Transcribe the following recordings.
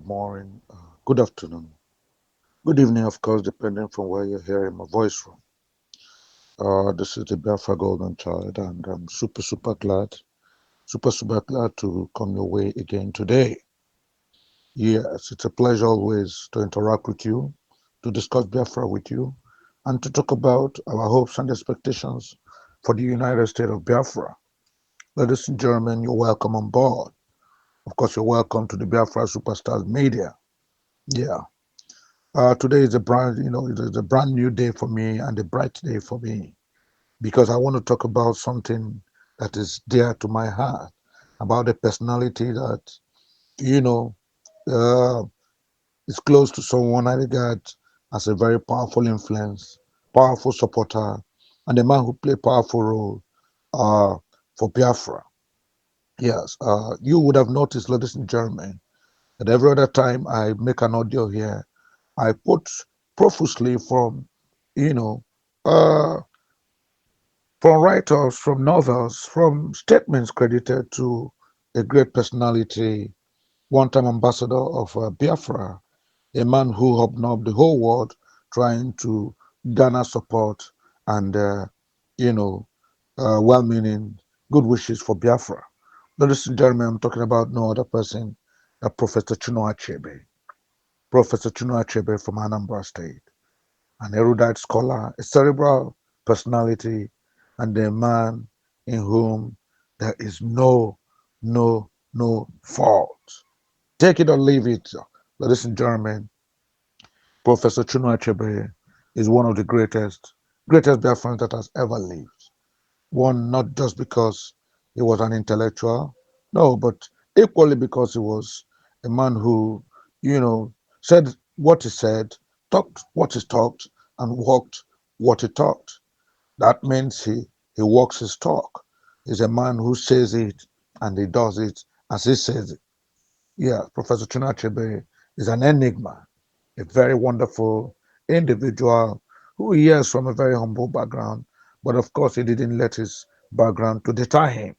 good morning, good afternoon, good evening, of course, depending from where you're hearing my voice from. This is the Biafra Golden Child, and I'm super glad to come your way again today. Yes, it's a pleasure always to interact with you, to discuss Biafra with you, and to talk about our hopes and expectations for the United States of Biafra. Ladies and gentlemen, you're welcome on board. Of course, you're welcome to the Biafra Superstars Media. Yeah. Today is a it's a brand new day for me and a bright day for me because I want to talk about something that is dear to my heart, about a personality that, you know, uh, is close to someone I regard as a very powerful influence, powerful supporter, and a man who played a powerful role uh, for Biafra. Yes, you would have noticed, ladies and gentlemen, that every other time I make an audio here, I put profusely you know, uh, from write-offs, from novels, from statements credited to a great personality, one-time ambassador of Biafra, a man who hobnobbed the whole world trying to garner support and, you know, well-meaning good wishes for Biafra. Ladies and gentlemen, I'm talking about no other person than Professor Chinua Achebe. Professor Chinua Achebe from Anambra State, an erudite scholar, a cerebral personality, and a man in whom there is no fault. Take it or leave it, ladies and gentlemen. Professor Chinua Achebe is one of the greatest Biafrans that has ever lived. One not just because he was an intellectual, no, but equally because he was a man who, you know, said what he said, talked what he talked, and walked what he talked. That means he walks his talk. He's a man who says it and he does it as he says it. Yeah, Professor Chinua is an enigma, a very wonderful individual who he is from a very humble background, but of course he didn't let his background to deter him.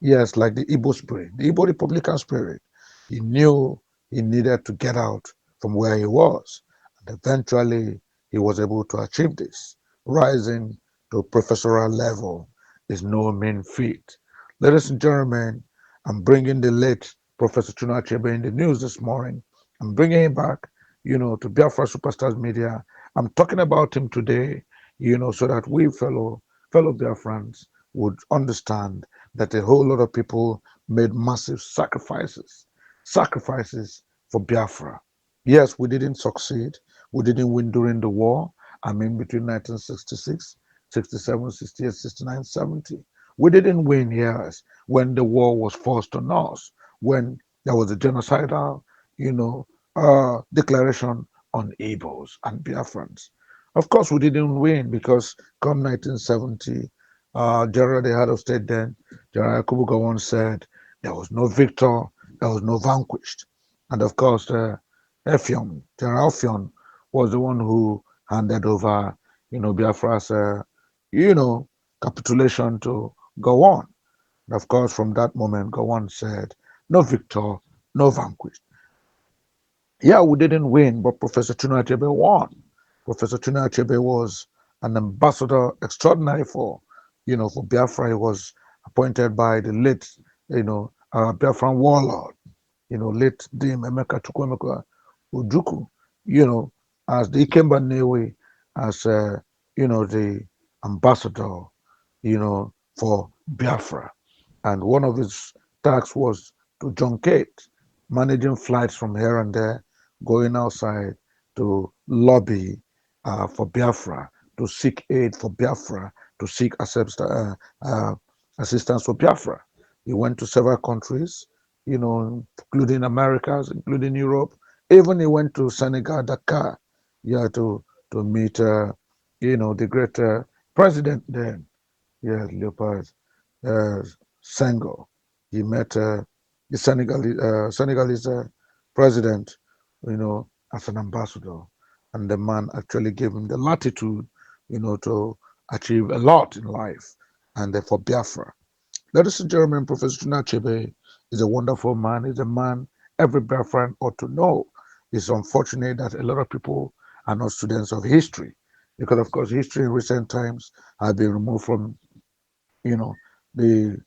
Yes, like the Igbo spirit, the Igbo Republican spirit. He knew he needed to get out from where he was, and eventually he was able to achieve this. Rising to professorial level is no mean feat. Ladies and gentlemen, I'm bringing the late Professor Chinua Achebe in the news this morning. I'm bringing him back, to Biafra Superstars Media. I'm talking about him today, so that we fellow Biafrans would understand that a whole lot of people made massive sacrifices for Biafra. Yes, we didn't succeed. We didn't win during the war. I mean, between 1966, 67, 68, 69, 70. We didn't win, yes, when the war was forced on us, when there was a genocidal, declaration on Igbos and Biafrans. Of course, we didn't win because come 1970, General, the head of state then, General Kubuka once said, there was no victor, there was no vanquished. And of course, General Effion was the one who handed over, Biafra's, you know, capitulation to go on. And of course, from that moment, Gowon said, no victor, no vanquished. Yeah, we didn't win, but Professor Chinua Achebe won. Professor Chinua Achebe was an ambassador extraordinary for Biafra. He was appointed by the late, Biafran warlord, late Dim Emeka Chukwemeka Ojukwu, as the Ikemba Newe, as, the ambassador, for Biafra. And one of his tasks was to truncate, managing flights from here and there, going outside to lobby for Biafra, to seek aid for Biafra, to seek assistance for Biafra. He went to several countries, including Americas, including Europe. Even he went to Senegal, Dakar, yeah, to meet, the great president then, yeah, Leopard uh, Senghor. He met the Senegalese president, as an ambassador, and the man actually gave him the latitude, to achieve a lot in life, and for Biafra. Ladies and gentlemen, Professor Chinua Achebe is a wonderful man. He's a man every Biafran ought to know. It's unfortunate that a lot of people are not students of history, because of course history in recent times has been removed from, you know, the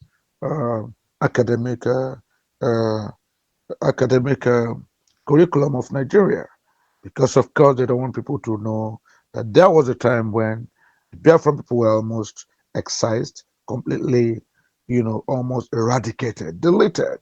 uh, academic uh, academic curriculum of Nigeria, because of course they don't want people to know that there was a time when the Biafran people were almost excised, completely, almost eradicated, deleted,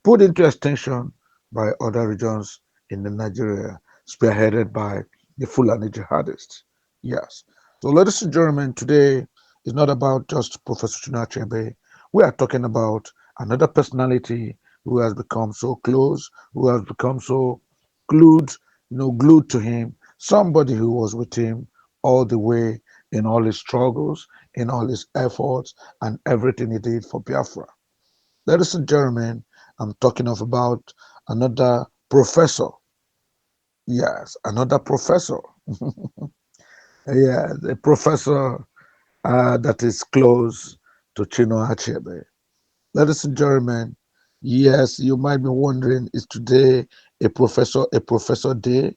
put into extinction by other regions in the Nigeria, spearheaded by the Fulani jihadists. Yes. So, ladies and gentlemen, today is not about just Professor Chinua Achebe. We are talking about another personality who has become so close, who has become so glued, glued to him. Somebody who was with him all the way in all his struggles, in all his efforts, and everything he did for Biafra. Ladies and gentlemen, I'm talking of about another professor. Yes, another professor. Yeah, the professor that is close to Chinua Achebe. Ladies and gentlemen, yes, you might be wondering, is today a professor day?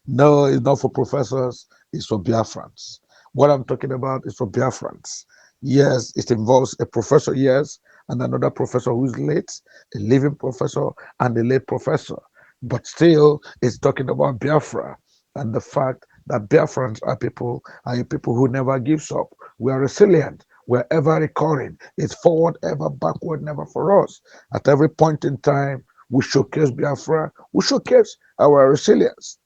No, it's not for professors, it's for Biafrans. What I'm talking about is for Biafrans. Yes, it involves a professor, yes, and another professor who's late, a living professor and a late professor. But still, it's talking about Biafra and the fact that Biafrans are people who never gives up. We are resilient. We're ever recurring. It's forward, ever backward, never for us. At every point in time, we showcase Biafra. We showcase our resilience.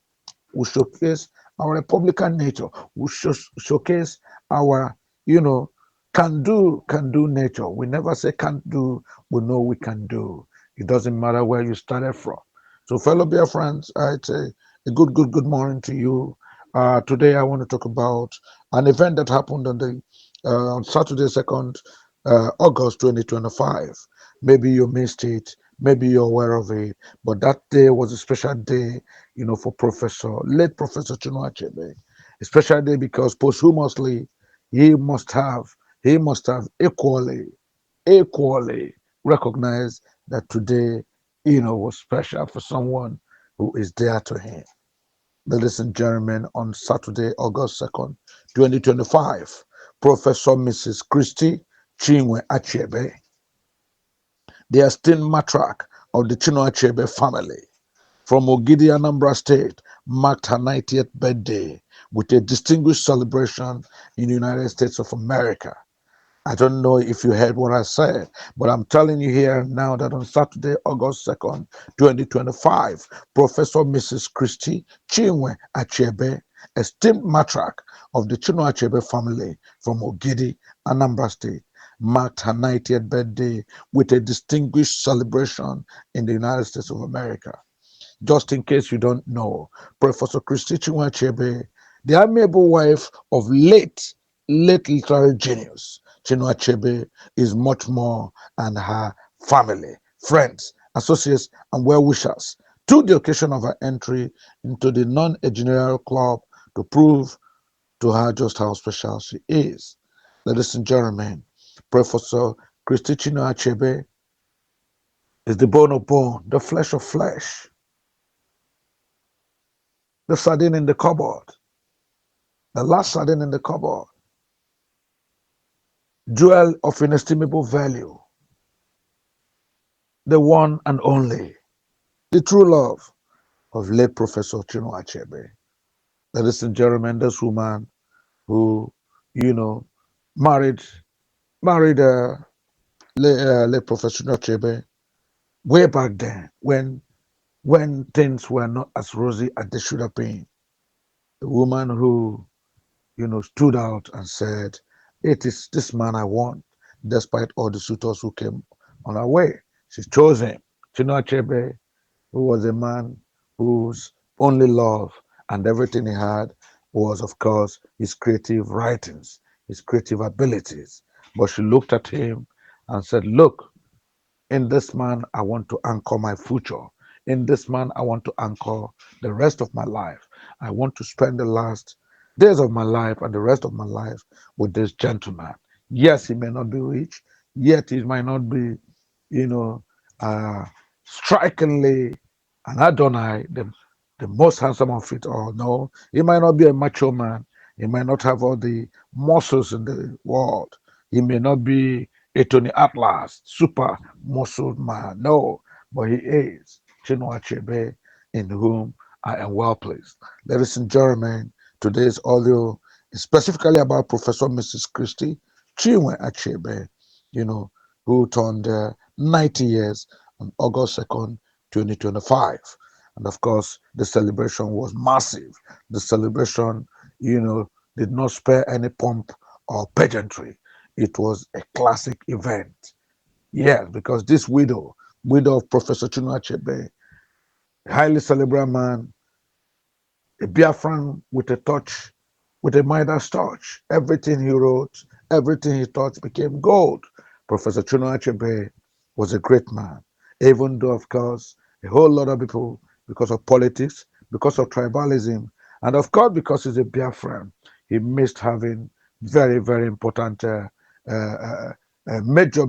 We showcase our Republican nature. We showcase our, you know, can do nature. We never say can't do. We know we can do. It doesn't matter where you started from. So, fellow dear friends, I'd say a good morning to you. Today, I want to talk about an event that happened on Saturday, 2nd August 2025. Maybe you missed it. Maybe you're aware of it. But that day was a special day, for late Professor Chinua Achebe. A special day because posthumously he must have he must have equally recognized that today, was special for someone who is dear to him. Ladies and gentlemen, on Saturday, August 2nd, 2025, Professor Mrs. Christie Achebe, the esteemed matriarch of the Chinua Achebe family, from Ogidi, Anambra State, marked her 90th birthday with a distinguished celebration in the United States of America. I don't know if you heard what I said, but I'm telling you here now that on Saturday, August 2nd, 2025, Professor Mrs. Christie Achebe, esteemed matriarch of the Chinua Achebe family from Ogidi, Anambra State, marked her 90th birthday with a distinguished celebration in the United States of America. Just in case you don't know, Professor Christie Achebe, the amiable wife of late literary genius Chinua Achebe, is much more, and her family, friends, associates, and well-wishers to the occasion of her entry into the non-engineering club to prove to her just how special she is. Ladies and gentlemen, Professor Christie Achebe is the bone of bone, the flesh of flesh, the sardine in the cupboard, the last sardine in the cupboard, jewel of inestimable value, the one and only, the true love of late Professor Chinua Achebe. Ladies and gentlemen, this woman who, you know, married married late Professor Chinua Achebe way back then when things were not as rosy as they should have been. A woman who stood out and said, "It is this man I want," despite all the suitors who came on her way. She chose him. Chinua Achebe, who was a man whose only love and everything he had was, of course, his creative writings, his creative abilities. But she looked at him and said, "Look, in this man, I want to anchor my future. In this man, I want to anchor the rest of my life. I want to spend the last days of my life and the rest of my life with this gentleman. Yes, he may not be rich, yet he might not be, you know, uh, strikingly, and Adonai, the most handsome of it all. No, he might not be a macho man. He might not have all the muscles in the world. He may not be a Tony Atlas, super muscled man. No, but he is Chinua Achebe, in whom I am well pleased. Ladies and gentlemen, today's audio is specifically about Professor Mrs. Christie Chinua Achebe, you know, who turned 90 years on August 2nd, 2025. And of course, the celebration was massive. The celebration, did not spare any pomp or pageantry. It was a classic event. Yes, because this widow of Professor Chinua Achebe, a highly cerebral man, a Biafran with a touch, with a Midas touch. Everything he wrote, everything he taught became gold. Professor Chinua Achebe was a great man, even though, of course, a whole lot of people, because of politics, because of tribalism, and of course, because he's a Biafran, he missed having very, very important major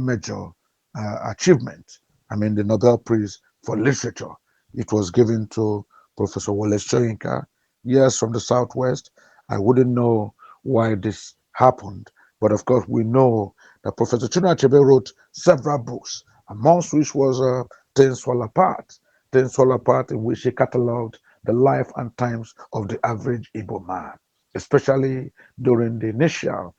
achievement. I mean, the Nobel Prize for Literature. It was given to Professor Wallace Soyinka, yes, from the Southwest. I wouldn't know why this happened, but of course we know that Professor Chinua Achebe wrote several books, amongst which was Things Fall Apart. Things Fall Apart, in which he catalogued the life and times of the average Igbo man, especially during the initial,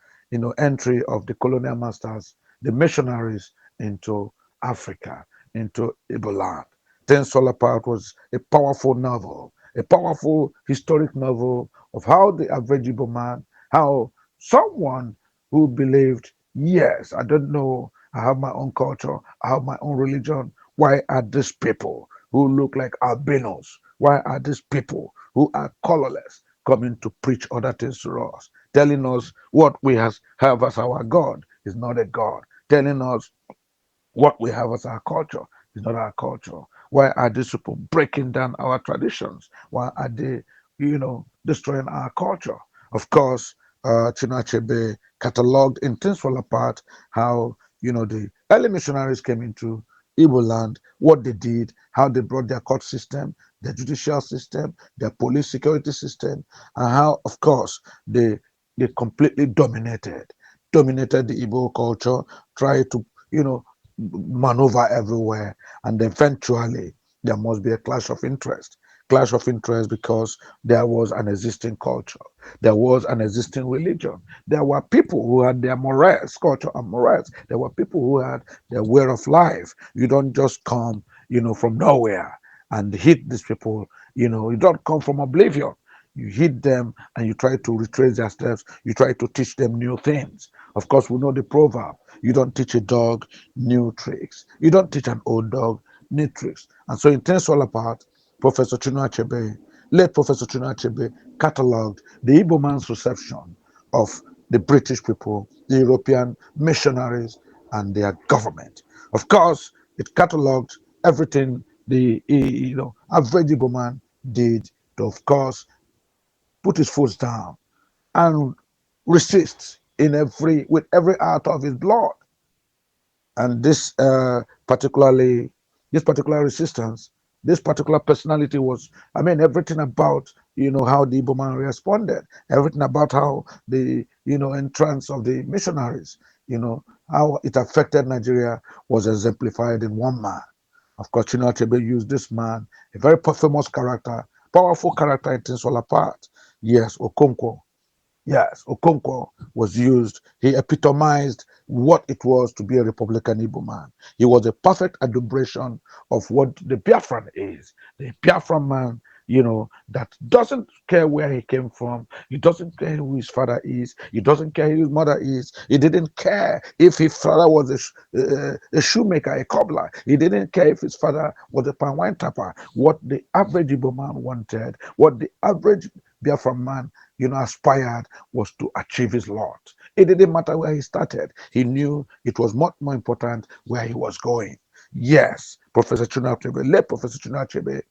entry of the colonial masters, the missionaries into Africa, into Igbo land. Things Fall Apart was a powerful novel, a powerful historic novel of how the average Igbo man, how someone who believed, yes, I don't know, I have my own culture, I have my own religion. Why are these people who look like albinos? Why are these people who are colorless coming to preach other things to us? Telling us what we have as our God is not a God. Telling us what we have as our culture is not our culture. Why are these people breaking down our traditions? Why are they, destroying our culture? Of course, Chinua Achebe cataloged in Things Fall Apart how, the early missionaries came into Igbo land, what they did, how they brought their court system, their judicial system, their police security system, and how, of course, they completely dominated the Igbo culture, tried to, maneuver everywhere, and eventually there must be a clash of interest. Clash of interest because there was an existing culture, there was an existing religion, there were people who had their morals, culture and morals, there were people who had their way of life. You don't just come, from nowhere and hit these people. You don't come from oblivion. You hit them and you try to retrace their steps. You try to teach them new things. Of course, we know the proverb: you don't teach a dog new tricks. You don't teach an old dog new tricks. And so, in Things Fall Apart, Professor Chinua Achebe, late Professor Chinua Achebe, catalogued the Igbo man's reception of the British people, the European missionaries, and their government. Of course, it catalogued everything the average Igbo man did to, of course, put his foot down and resist in every with every out of his blood. And this particular resistance, this particular personality was, I mean, everything about how the Igbo man responded, everything about how the entrance of the missionaries, how it affected Nigeria was exemplified in one man. Of course, Chinua Achebe used this man, a very famous character, powerful character in Things Fall Apart. Yes, Okonkwo. Yes, Okonkwo was used. He epitomized what it was to be a Republican Igbo man. He was a perfect adumbration of what the Biafran is. The Biafran man, that doesn't care where he came from. He doesn't care who his father is. He doesn't care who his mother is. He didn't care if his father was a shoemaker, a cobbler. He didn't care if his father was a pan wine tapper. What the average Igbo man wanted, what the average Biafran man, aspired was to achieve his lot. It didn't matter where he started. He knew it was much more important where he was going. Yes, Professor Chinua Achebe, late Professor Chinua Achebe,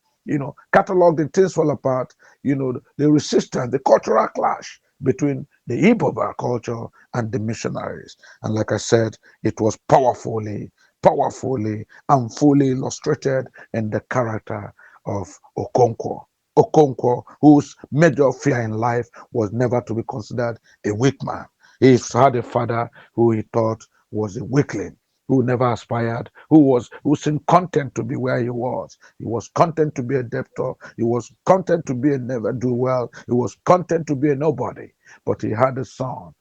cataloged the Things Fall Apart, the resistance, the cultural clash between the Igbo culture and the missionaries. And like I said, it was powerfully powerfully and fully illustrated in the character of Okonkwo. Okonkwo, whose major fear in life was never to be considered a weak man. He had a father who he thought was a weakling, who never aspired, who seemed content to be where he was. He was content to be a debtor. He was content to be a never do well. He was content to be a nobody. But he had a son,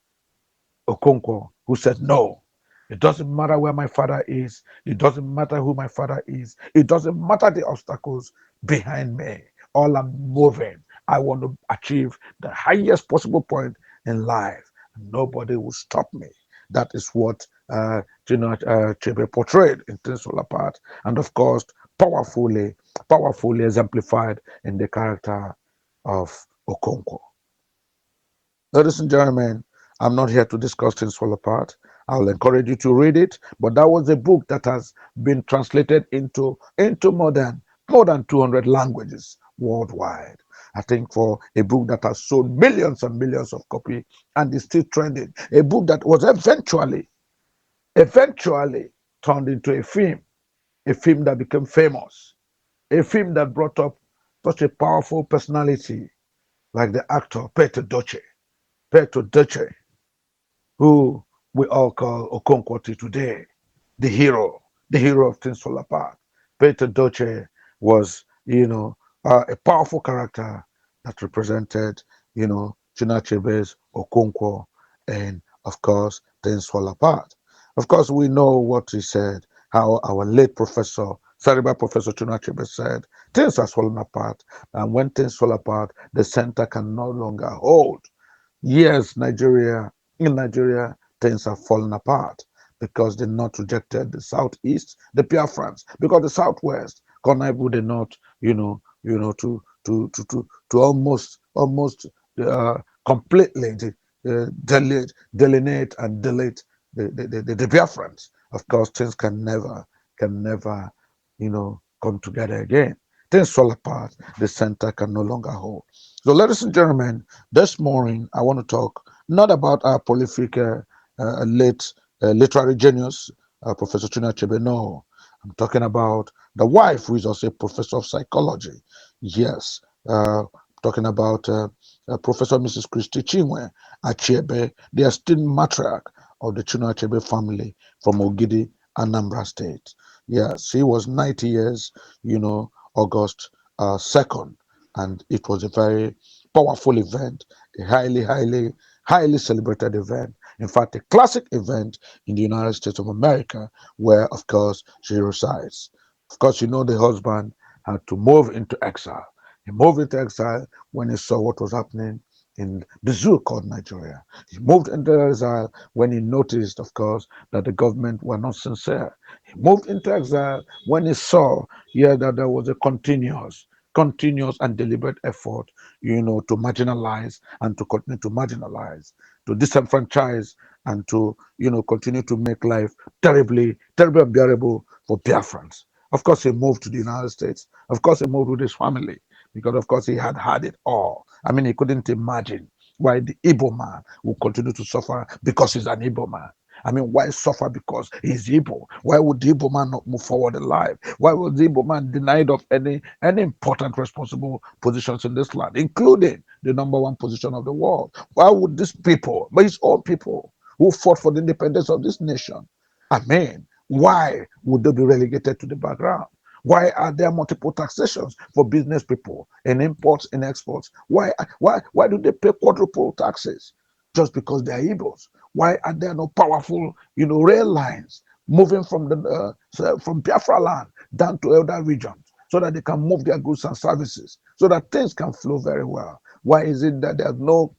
Okonkwo, who said, no, it doesn't matter where my father is. It doesn't matter who my father is. It doesn't matter the obstacles behind me. All I'm moving, I want to achieve the highest possible point in life. Nobody will stop me. That is what Chinua Achebe portrayed in Things Fall Apart, and of course, powerfully exemplified in the character of Okonkwo. Ladies and gentlemen, I'm not here to discuss Things Fall Apart. I'll encourage you to read it, but that was a book that has been translated into more than 200 languages worldwide. I think for a book that has sold millions and millions of copies and is still trending, a book that was eventually turned into a film that became famous, a film that brought up such a powerful personality like the actor Petro Doce, who we all call Okonkwo today, the hero, the hero of Things Fall Apart. Peter Doce was, a powerful character that represented, Chinua Achebe'S Okonkwo, and of course, Things Fall Apart. Of course, we know what he said, how our late professor, cerebral professor Chinua Achebe said, things are falling apart, and when things fall apart, the center can no longer hold. Yes, in Nigeria, things have fallen apart because they not rejected the southeast, the Biafrans, because the southwest connived did not, to almost completely delineate and delete the Biafrans. Of course, things can never, come together again. Things fall apart. The center can no longer hold. So, ladies and gentlemen, this morning I want to talk not about our prolific late literary genius, Professor Chinua Achebe. No, I'm talking about the wife, who is also a professor of psychology. Yes, talking about Professor Mrs. Christie Achebe, the esteemed matriarch of the Chinua Achebe family from Ogidi, Anambra State. Yes, she was 90 years, August 2nd, and it was a very powerful event, a highly celebrated event. In fact, a classic event in the United States of America, where, of course, she resides. Of course, the husband had to move into exile. He moved into exile when he saw what was happening in the zoo called Nigeria. He moved into exile when he noticed, of course, that the government were not sincere. He moved into exile when he saw, that there was a continuous and deliberate effort, to marginalize and to continue to marginalize, to disenfranchise and to, continue to make life terribly unbearable for Biafrans. Of course, he moved to the United States. Of course, he moved with his family because, of course, he had it all. I mean, he couldn't imagine why the Igbo man will continue to suffer because he's an Igbo man. I mean, why suffer because he's Igbo? Why would the Igbo man not move forward in life? Why was the Igbo man denied of any important responsible positions in this land, including the number one position of the world? Why would these people, but his own people who fought for the independence of this nation, I mean, why would they be relegated to the background? Why are there multiple taxations for business people and imports and exports? Why do they pay quadruple taxes just because they are Igbos? Why are there no powerful, rail lines moving from Biafra land down to other regions so that they can move their goods and services, so that things can flow very well? Why is it that there's no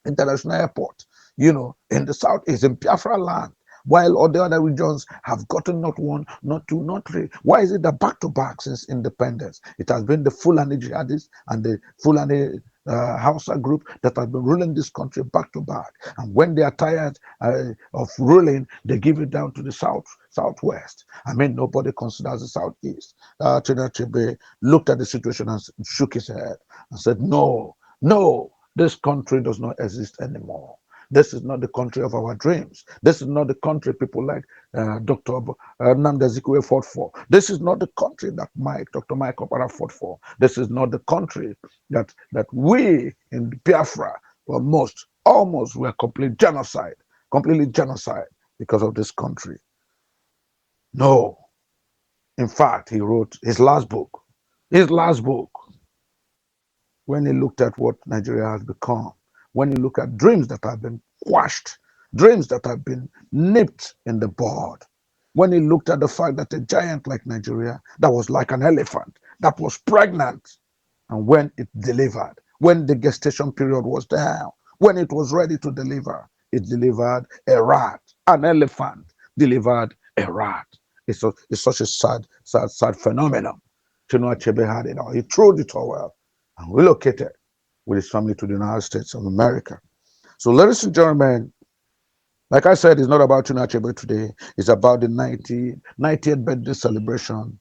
international airport, in the south is in Biafra land, while all the other regions have gotten not one, not two, not three? Why is it that back to back since independence, it has been the Fulani jihadists and the Fulani Hausa group that have been ruling this country back to back? And when they are tired of ruling, they give it down to the southwest. I mean, nobody considers the southeast. Chinua Achebe looked at the situation and shook his head and said, no, this country does not exist anymore. This is not the country of our dreams. This is not the country people like Dr. Nnamdi fought for. This is not the country that Dr. Mike Opara fought for. This is not the country that we in Biafra almost were completely genocide because of this country. No. In fact, he wrote his last book, when he looked at what Nigeria has become, when you look at dreams that have been quashed, dreams that have been nipped in the bud, when he looked at the fact that a giant like Nigeria, that was like an elephant, that was pregnant, and when it delivered, when the gestation period was down, when it was ready to deliver, it delivered a rat. An elephant delivered a rat. It's such a sad phenomenon. Chinua Achebe had it all. He threw it all well and relocated with his family to the United States of America. So, ladies and gentlemen, like I said, it's not about Chinua Achebe today. It's about the 90th birthday celebration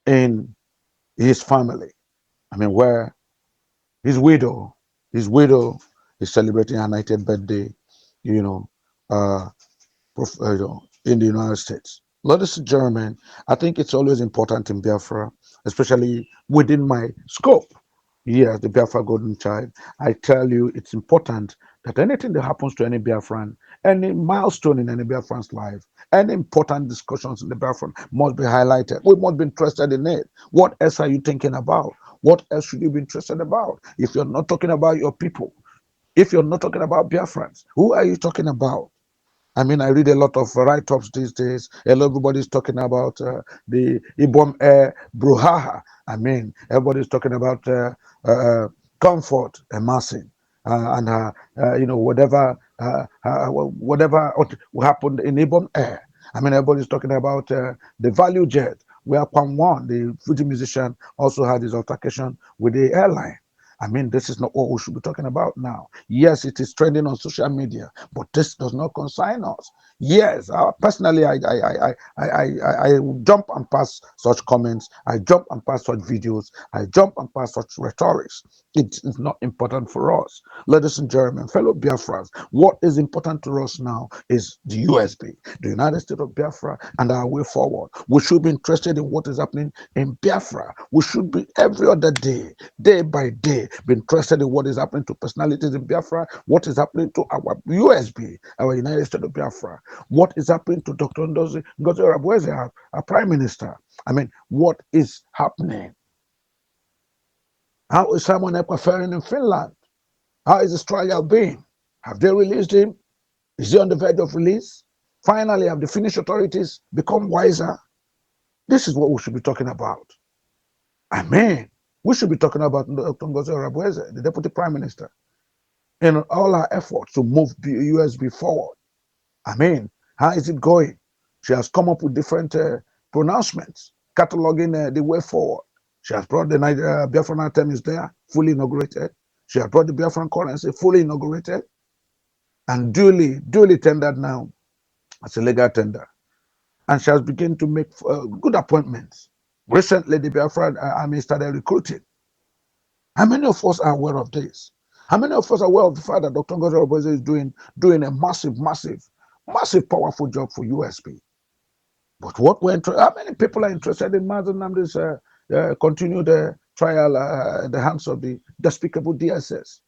in his family. I mean, where his widow is celebrating her 90th birthday, you know, uh, in the United States. Ladies and gentlemen, I think it's always important in Biafra, especially within my scope. Yes, the Biafra Golden Child. I tell you, it's important that anything that happens to any Biafran, any milestone in any Biafran's life, any important discussions in the Biafran must be highlighted. We must be interested in it. What else are you thinking about? What else should you be interested about? If you're not talking about your people, if you're not talking about Biafrans, who are you talking about? I mean, I read a lot of write-ups these days. Everybody's talking about the Ibom Air Bruhaha. I mean, everybody's talking about comfort amassing and whatever happened in Ibom Air. I mean, everybody's talking about the value jet where Kwan Wan, the Fuji musician, also had his altercation with the airline. I mean, this is not what we should be talking about now. Yes, it is trending on social media, but this does not concern us. Yes, personally, I jump and pass such comments. I jump and pass such videos. I jump and pass such rhetorics. It is not important for us. Ladies and gentlemen, fellow Biafrans, what is important to us now is the USB, the United States of Biafra, and our way forward. We should be interested in what is happening in Biafra. We should be every other day, day by day, be interested in what is happening to personalities in Biafra, what is happening to our USB, our United States of Biafra, what is happening to Dr. Ngozi Obi, our Prime Minister. I mean, what is happening? How is Simon Ekpa faring in Finland? How is his trial being? Have they released him? Is he on the verge of release? Finally, have the Finnish authorities become wiser? This is what we should be talking about. I mean, we should be talking about Dr. Ngozi Obi, the Deputy Prime Minister, in all our efforts to move the USB forward. I mean, how is it going? She has come up with different pronouncements, cataloging the way forward. She has brought the Biafran anthem is there, fully inaugurated. She has brought the Biafran currency, fully inaugurated, and duly tendered now as a legal tender. And she has begun to make good appointments. Recently, the Biafran army started recruiting. How many of us are aware of this? How many of us are aware of the fact that Dr. Ngozi Obi is doing a massive, powerful job for USB? But how many people are interested in Mazen Namdi's continued trial at the hands of the despicable DSS?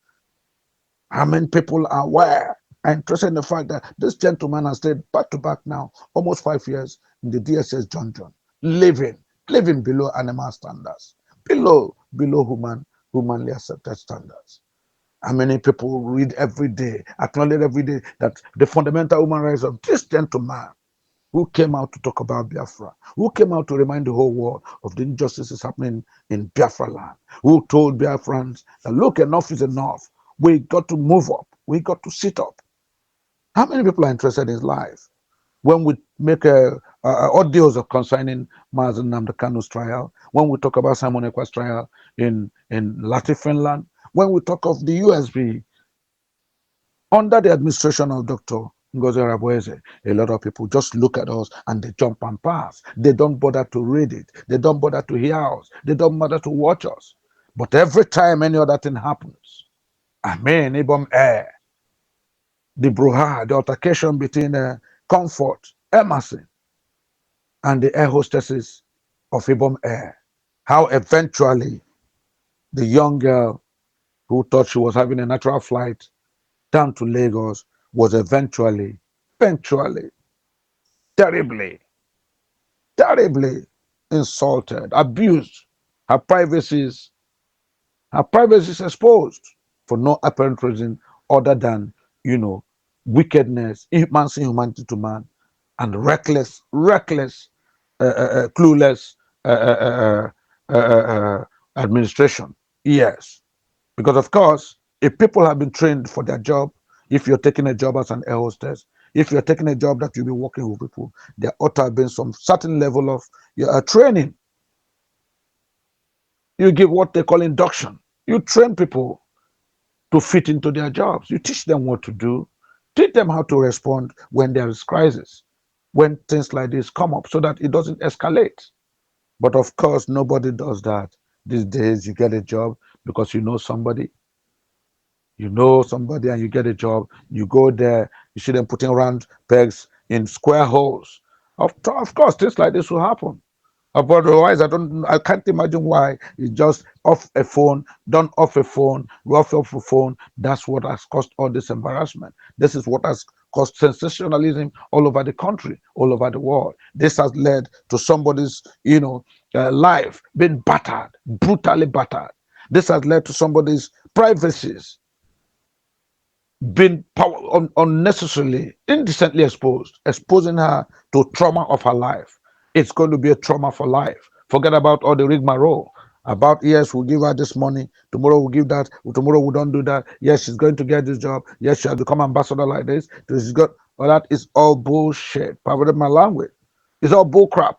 How many people are aware and interested in the fact that this gentleman has stayed back to back now, almost 5 years in the DSS dungeon, living below animal standards, below humanly accepted standards? How many people read every day, acknowledge every day that the fundamental human rights of this gentleman who came out to talk about Biafra, who came out to remind the whole world of the injustices happening in Biafra land, who told Biafrans that look, enough is enough. We got to move up. We got to sit up. How many people are interested in his life? When we make audios of concerning Mazen Nnamdi Kanu's trial, when we talk about Simon Ekpa's trial in Latin Finland, when we talk of the USB under the administration of Dr. Ngozi Obi, a lot of people just look at us and they jump and pass. They don't bother to read it. They don't bother to hear us. They don't bother to watch us. But every time any other thing happens, I mean, Ibom Air, the brouhaha, the altercation between Comfort, Emerson, and the air hostesses of Ibom Air. How eventually the young girl who thought she was having a natural flight down to Lagos was eventually, terribly, terribly insulted, abused, her privacies, her privacy is exposed for no apparent reason other than, you know, wickedness, man's inhumanity to man, and reckless, clueless uh, uh, uh, uh, administration. Yes, because of course, if people have been trained for their job, if you're taking a job as an air hostess, if you're taking a job that you'll be working with people, there ought to have been some certain level of training. You give what they call induction. You train people to fit into their jobs. You teach them what to do, teach them how to respond when there is crisis, when things like this come up, so that it doesn't escalate. But of course, nobody does that these days. You get a job because you know somebody, and you get a job. You go there, you see them putting round pegs in square holes. Of course, things like this will happen. But otherwise, I can't imagine why you just off a phone, done off a phone, rough off a phone. That's what has caused all this embarrassment. This is what has caused sensationalism all over the country, all over the world. This has led to somebody's, life being battered, brutally battered. This has led to somebody's privacies been unnecessarily, indecently exposed, exposing her to trauma of her life. It's going to be a trauma for life. Forget about all the rigmarole. About, yes, we'll give her this money, tomorrow we'll give that, tomorrow we don't do that. Yes, she's going to get this job. Yes, she has become ambassador like this. She's got all that is all bullshit. Pardon my language. It's all bull crap.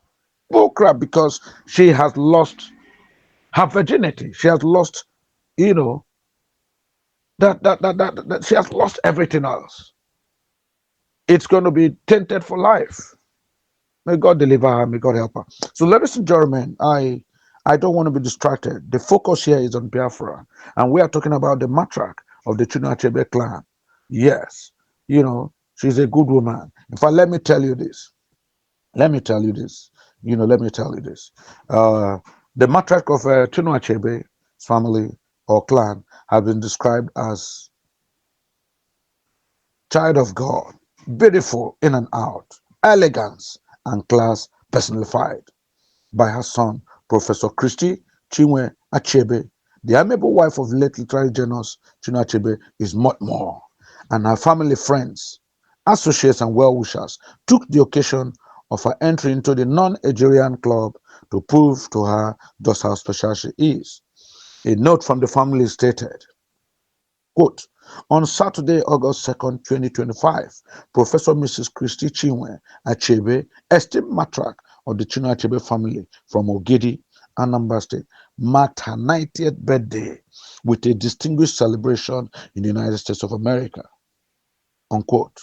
Bull crap, because she has lost her virginity. She has lost, you know, that she has lost everything else. It's going to be tainted for life. May God deliver her. May God help her. So, ladies and gentlemen, I don't want to be distracted. The focus here is on Biafra, and we are talking about the matriarch of the Chinua Achebe clan. Yes, she's a good woman. In fact, let me tell you this. Let me tell you this. Let me tell you this. Uh, the matriarch of Chinua Achebe's family or clan has been described as child of God, beautiful in and out, elegance and class personified by her son, Professor Christie Achebe. The amiable wife of late literary genius Chinua Achebe is much more, and her family, friends, associates, and well-wishers took the occasion of her entry into the non-Nigerian club to prove to her just how special she is. A note from the family stated, quote, on Saturday, August 2nd, 2025, Professor Mrs. Christie Achebe, esteemed matriarch of the Chinua Achebe family from Ogidi, Anambra State, marked her 90th birthday with a distinguished celebration in the United States of America. Unquote.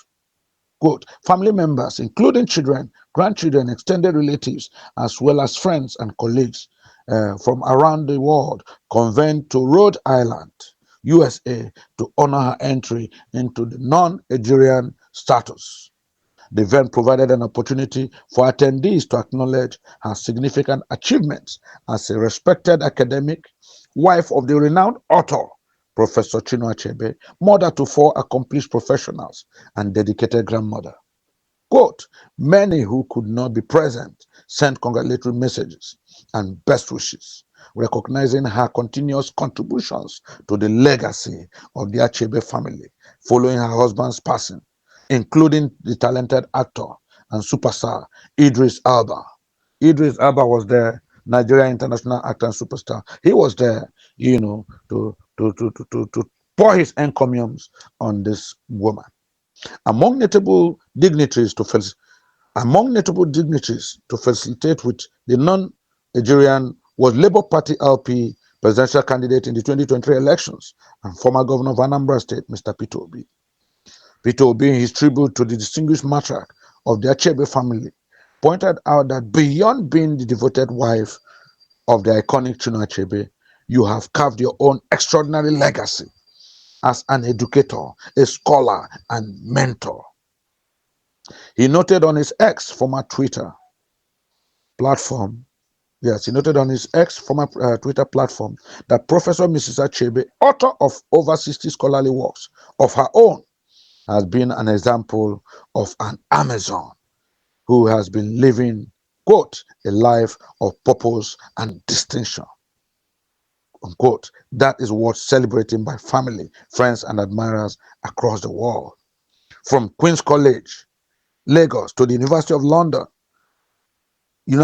Quote, family members, including children, grandchildren, extended relatives, as well as friends and colleagues from around the world, convened to Rhode Island, USA, to honor her entry into the non-Nigerian status. The event provided an opportunity for attendees to acknowledge her significant achievements as a respected academic, wife of the renowned author, Professor Chinua Achebe, mother to 4 accomplished professionals, and dedicated grandmother. Quote, many who could not be present sent congratulatory messages and best wishes, recognizing her continuous contributions to the legacy of the Achebe family following her husband's passing, including the talented actor and superstar Idris Elba. Idris Elba was there, Nigerian international actor and superstar. He was there, to pour his encomiums on this woman. Among notable dignitaries to facilitate with the non-Nigerian was Labour Party LP presidential candidate in the 2023 elections and former governor of Anambra State, Mr. Peter Obi. Peter Obi, in his tribute to the distinguished matriarch of the Achebe family, pointed out that beyond being the devoted wife of the iconic Chinua Achebe, you have carved your own extraordinary legacy as an educator, a scholar, and mentor. He noted on his ex former Twitter platform, yes, he noted on his ex former Twitter platform that Professor Mrs. Achebe, author of over 60 scholarly works of her own, has been an example of an Amazon who has been living, quote, a life of purpose and distinction, unquote. That is worth celebrating by family, friends, and admirers across the world. From Queen's College, Lagos, to the University of London, the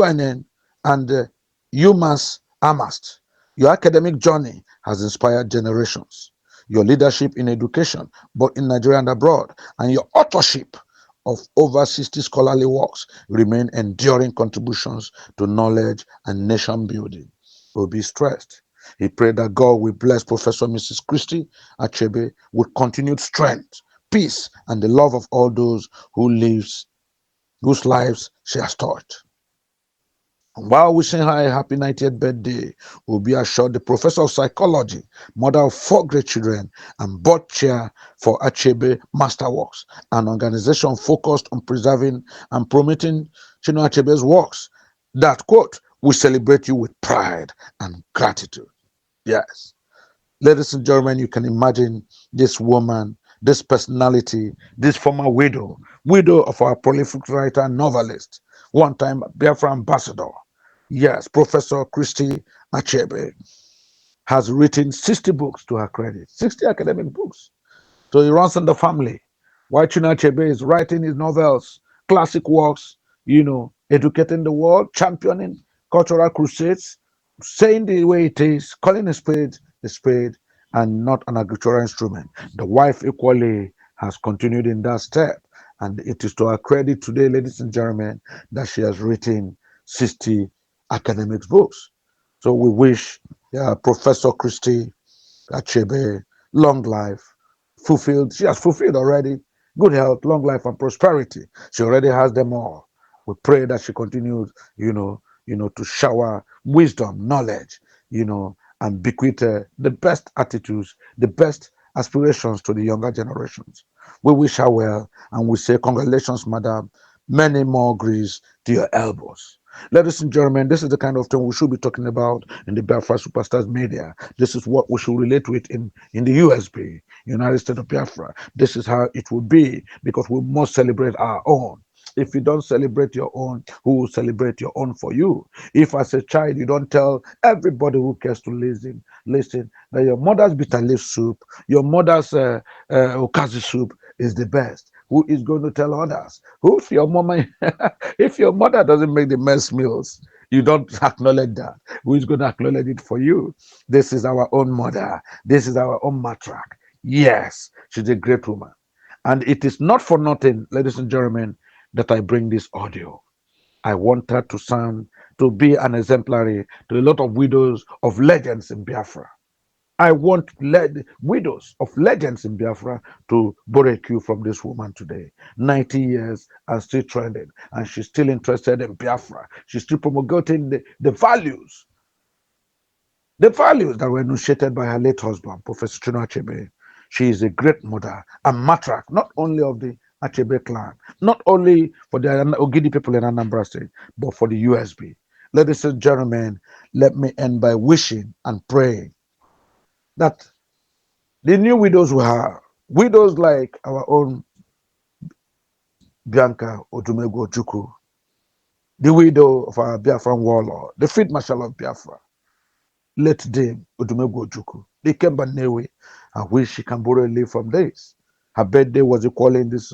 UNN, and UMass Amherst. Your academic journey has inspired generations. Your leadership in education, both in Nigeria and abroad, and your authorship of over 60 scholarly works remain enduring contributions to knowledge and nation building. Obi stressed. He prayed that God will bless Professor Mrs. Christie Achebe with continued strength, peace, and the love of all those whose lives she has touched. And while wishing her a happy 90th birthday, Obi assured the professor of psychology, mother of 4 great children, and board chair for Achebe Masterworks, an organization focused on preserving and promoting Chinua Achebe's works, that, quote, we celebrate you with pride and gratitude. Yes. Ladies and gentlemen, you can imagine this woman, this personality, this former widow of our prolific writer and novelist, one time Biafra ambassador. Yes, Professor Christie Achebe has written 60 books to her credit, 60 academic books. So he runs in the family. While Chinua Achebe is writing his novels, classic works, educating the world, championing cultural crusades, saying the way it is, calling a spade, and not an agricultural instrument. The wife equally has continued in that step. And it is to her credit today, ladies and gentlemen, that she has written 60 academic books. So we wish Professor Christie Achebe long life, fulfilled. She has fulfilled already good health, long life, and prosperity. She already has them all. We pray that she continues, to shower wisdom, knowledge, and bequeath the best attitudes, the best aspirations to the younger generations. We wish her well, and we say congratulations, madam. Many more grease to your elbows. Ladies and gentlemen, this is the kind of thing we should be talking about in the Biafra Superstars media. This is what we should relate with in the USB, United States of Biafra. This is how it will be, because we must celebrate our own. If you don't celebrate your own, who will celebrate your own for you? If as a child you don't tell everybody who cares to listen that your mother's bitter leaf soup, your mother's okazi soup is the best, who is going to tell others? Who, if your mama, if your mother doesn't make the best meals, you don't acknowledge that. Who is going to acknowledge it for you? This is our own mother. This is our own matrak. Yes, she's a great woman. And it is not for nothing, ladies and gentlemen, that I bring this audio. I want her to be an exemplary to a lot of widows of legends in Biafra. I want widows of legends in Biafra to borrow a cue from this woman today. 90 years and still trending, and she's still interested in Biafra. She's still promulgating the values that were enunciated by her late husband, Professor Chinua Achebe. She is a great mother, a matrak, not only of the Achebe clan, not only for the Ogidi people in Anambra State, but for the USB. Ladies and gentlemen, let me end by wishing and praying that the new widows we have, widows like our own Bianca Odumegwu Ojukwu, the widow of our Biafran warlord, the Field Marshal of Biafra, late Dame Odumegwu Ojukwu, the Kemba Newe. I wish she can borrow a leaf from this. Her birthday was equally in this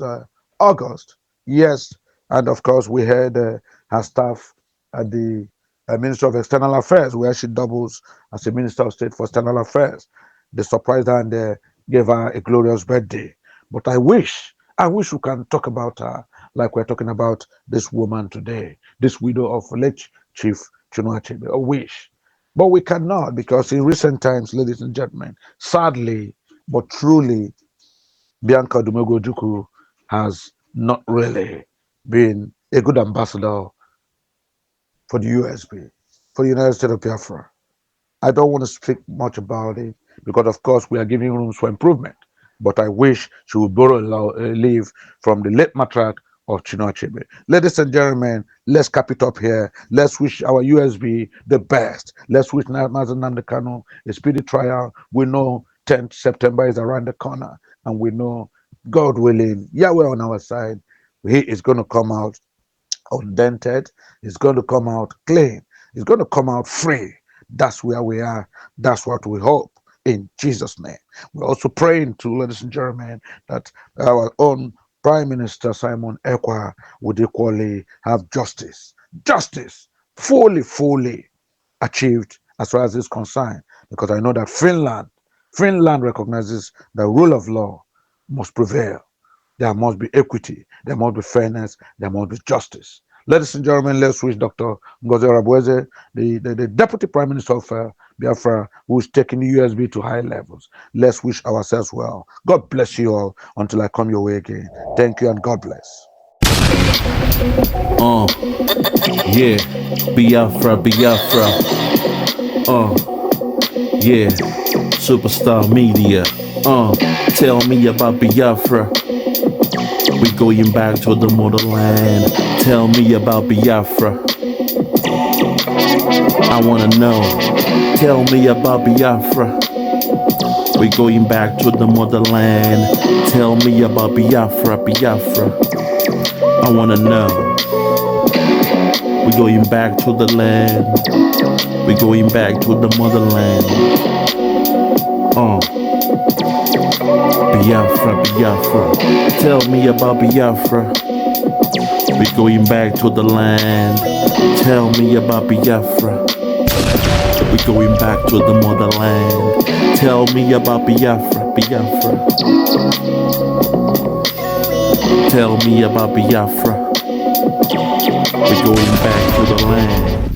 August. Yes, and of course we had her staff at the Ministry of External Affairs, where she doubles as a Minister of State for External Affairs. They surprised her and gave her a glorious birthday. But I wish we can talk about her like we're talking about this woman today, this widow of late Chief Chinua Achebe. I wish. But we cannot, because in recent times, ladies and gentlemen, sadly but truly, Bianca Odumegwu Ojukwu has not really been a good ambassador for the USB, for the United States of Biafra. I don't want to speak much about it. because of course we are giving rooms for improvement. But I wish she would borrow a leave from the late matriarch of Chinua Achebe. Ladies and gentlemen, let's cap it up here. Let's wish our USB the best. Let's wish nnamdi Kanu a speedy trial. We know 10th September is around the corner, and we know, God willing, Yahweh on our side, he is going to come out undented. He's going to come out clean. He's going to come out free. That's where we are. That's what we hope in Jesus' name. We're also praying to, ladies and gentlemen, that our own Prime Minister Simon Ekpa would equally have justice. Justice fully achieved as far as this is concerned. Because I know that Finland recognizes the rule of law must prevail. There must be equity, there must be fairness, there must be justice. Ladies and gentlemen, let's wish Dr. Ngozi Orebweze, the Deputy Prime Minister of Biafra, who is taking the USB to high levels. Let's wish ourselves well. God bless you all until I come your way again. Thank you and God bless. Yeah, Biafra. Yeah, Superstar Media. Tell me about Biafra. We going back to the motherland. Tell me about Biafra. I wanna know. Tell me about Biafra. We going back to the motherland. Tell me about Biafra. I wanna know. We going back to the land. We going back to the motherland. Biafra. Tell me about Biafra. We going back to the land. Tell me about Biafra. We going back to the motherland. Tell me about Biafra. Tell me about Biafra. We going back to the land.